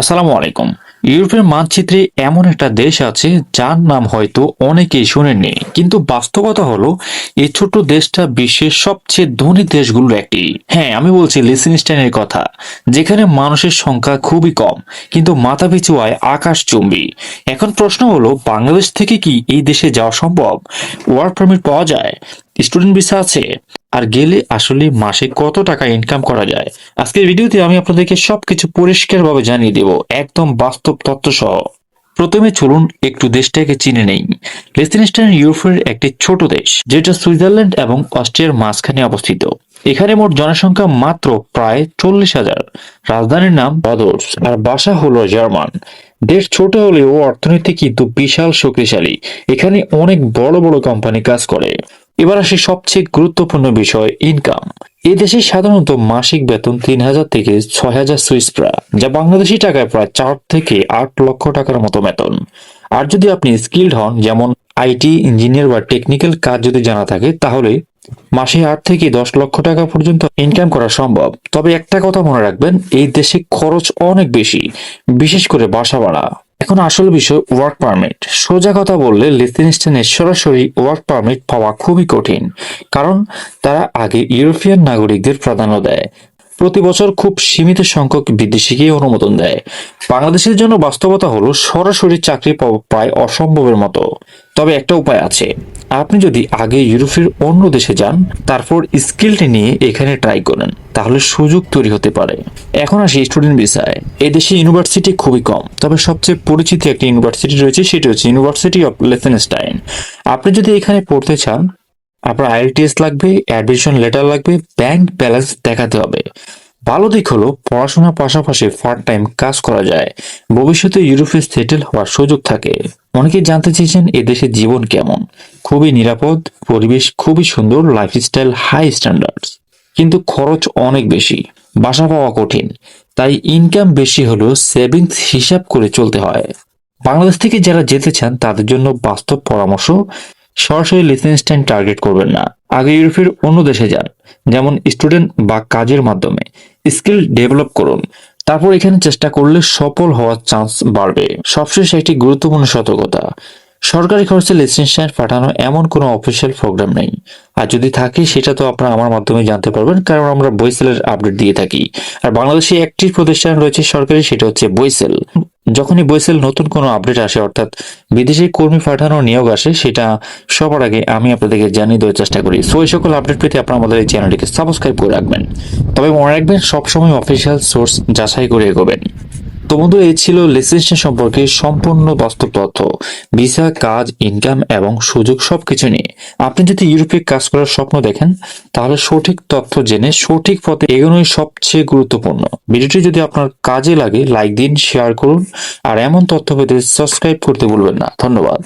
আসসালামু আলাইকুম। ইউরোপের মানচিত্রে এমন একটা দেশ আছে যার নাম হয়তো অনেকেই শুনেননি, কিন্তু বাস্তবতা হলো এই ছোট্ট দেশটা বিশ্বের সবচেয়ে ধনী দেশগুলোর একটি। হ্যাঁ, আমি বলছি লিechtensteinএর কথা, যেখানে মানুষের সংখ্যা খুবই কম কিন্তু মাথাপিছু আয় আকাশচুম্বী। এখন প্রশ্ন হলো, বাংলাদেশ থেকে কি এই দেশে যাওয়া সম্ভব? ওয়ার্ক পারমিট পাওয়া যায়? স্টুডেন্ট ভিসা আছে? আর গেলে আসলে মাসে কত টাকা ইনকাম করা যায়? আজকের ভিডিওতে আমি আপনাদেরকে সবকিছু পরিষ্কারভাবে জানিয়ে দেব, একদম বাস্তব তথ্য সহ। প্রথমে চলুন একটু দেশটাকে চিনে নেই। লিechtenstein ইউরোপের একটি ছোট দেশ, যেটা সুইজারল্যান্ড এবং অস্ট্রিয়ার মাঝখানে অবস্থিত। এখানে মোট জনসংখ্যা মাত্র প্রায় 40,000। রাজধানীর নাম বদর্স আর ভাষা হলো জার্মান। দেশ ছোট হলেও অর্থনীতি কিন্তু বিশাল শক্তিশালী। এখানে অনেক বড় বড় কোম্পানি কাজ করে। এবার আসি সবচেয়ে গুরুত্বপূর্ণ বিষয়, ইনকাম। এই দেশে সাধারণত মাসিক বেতন 3,000 থেকে 6,000 সুইস ফ্রা, যা বাংলাদেশি টাকায় প্রায় 4 থেকে 8 লক্ষ টাকার মতো বেতন। আর যদি আপনি স্কিলড হন, যেমন আইটি ইঞ্জিনিয়ার বা টেকনিক্যাল কাজ যদি জানা থাকে, তাহলে মাসে 8 থেকে 10 লক্ষ টাকা পর্যন্ত ইনকাম করা সম্ভব। তবে একটা কথা মনে রাখবেন, এই দেশে খরচ অনেক বেশি, বিশেষ করে বাসা ভাড়া। এখন আসল বিষয়, ওয়ার্ক পারমিট। সোজা কথা বললে লিechtenstein সরাসরি ওয়ার্ক পারমিট পাওয়া খুবই কঠিন, কারণ তারা আগে ইউরোপিয়ান নাগরিকদের প্রাধান্য দেয়। প্রতি বছর খুব সীমিত সংখ্যক বিদেশিকেই অনুমোদন দেয়। বাংলাদেশের জন্য বাস্তবতা হলো সরাসরি চাকরি পাওয়া প্রায় অসম্ভবের মতো। তবে একটা উপায় আছে, আপনি যদি আগে ইউরোপের অন্য দেশে যান, তারপর স্কিলটি নিয়ে এখানে ট্রাই করেন, তাহলে সুযোগ তৈরি হতে পারে। এখন আসি স্টুডেন্ট ভিসায়। এই দেশে ইউনিভার্সিটি খুবই কম, তবে সবচেয়ে পরিচিত একটি ইউনিভার্সিটি রয়েছে, সেটি হচ্ছে ইউনিভার্সিটি অফ লিechtenstein। আপনি যদি এখানে পড়তে চান, আপনার আইএলটিএস লাগবে, অ্যাডমিশন লেটার লাগবে, ব্যাংক ব্যালেন্স দেখাতে হবে। ভালো দিক হলো পড়াশোনার পাশাপাশি পার্ট টাইম কাজ করা যায়। ভবিষ্যতে ইউরোপে সেটেল হওয়ার সুযোগ থাকে। অনেকেই জানতে চেয়েছেন এদেশের জীবন কেমন। খুবই নিরাপদ, পরিবেশ খুবই সুন্দর, লাইফস্টাইল হাই স্ট্যান্ডার্ডস, কিন্তু খরচ অনেক বেশি, বাসা পাওয়া কঠিন। তাই ইনকাম বেশি হলেও সেভিংস হিসাব করে চলতে হয়। বাংলাদেশ থেকে যারা যেতে চান তাদের জন্য বাস্তব পরামর্শ, সরাসরি লিechtenstein টার্গেট করবেন না। আগে ইউরোপের অন্য দেশে যান, যেমন স্টুডেন্ট বা কাজের মাধ্যমে স্কিল ডেভেলপ করুন। তারপর এখানে চেষ্টা করলে সফল হওয়ার চান্স বাড়বে। সবশেষে একটি গুরুত্বপূর্ণ সতর্কতা, সরকারি খরচে লিechtenstein পাঠানো এমন কোনো অফিসিয়াল প্রোগ্রাম নেই। আর যদি থাকে, সেটা তো আপনারা আমার মাধ্যমে জানতে পারবেন, কারণ আমরা বইসেলের আপডেট দিয়ে থাকি। আর বাংলাদেশে একটি প্রতিষ্ঠান রয়েছে সরকারি, সেটা হচ্ছে বইসেল। যখনই বইসেল নতুন কোনো আপডেট আসে, অর্থাৎ বিদেশি কর্মী পাঠানোর নিয়োগ আসে, সেটা সবার আগে আমি আপনাদেরকে জানিয়ে দেওয়ার চেষ্টা করি। সো এই সকল আপডেট পেতে আপনারা আমাদের এই চ্যানেলটিকে সাবস্ক্রাইব করে রাখবেন। তবে মনে রাখবেন, সবসময় অফিসিয়াল সোর্স যাচাই করে এগোবেন। তো বন্ধু, এই ছিল লিechtenstein সম্পর্কে সম্পূর্ণ বাস্তব তথ্য। ভিসা, কাজ, ইনকাম এবং সুযোগ সবকিছু নিয়ে আপনি যদি ইউরোপে কাজ করার স্বপ্ন দেখেন, তাহলে সঠিক তথ্য জেনে সঠিক পথে এগোনোই সবচেয়ে গুরুত্বপূর্ণ। ভিডিওটি যদি আপনার কাজে লাগে, লাইক দিন, শেয়ার করুন, আর এমন তথ্য পেতে সাবস্ক্রাইব করতে ভুলবেন না। ধন্যবাদ।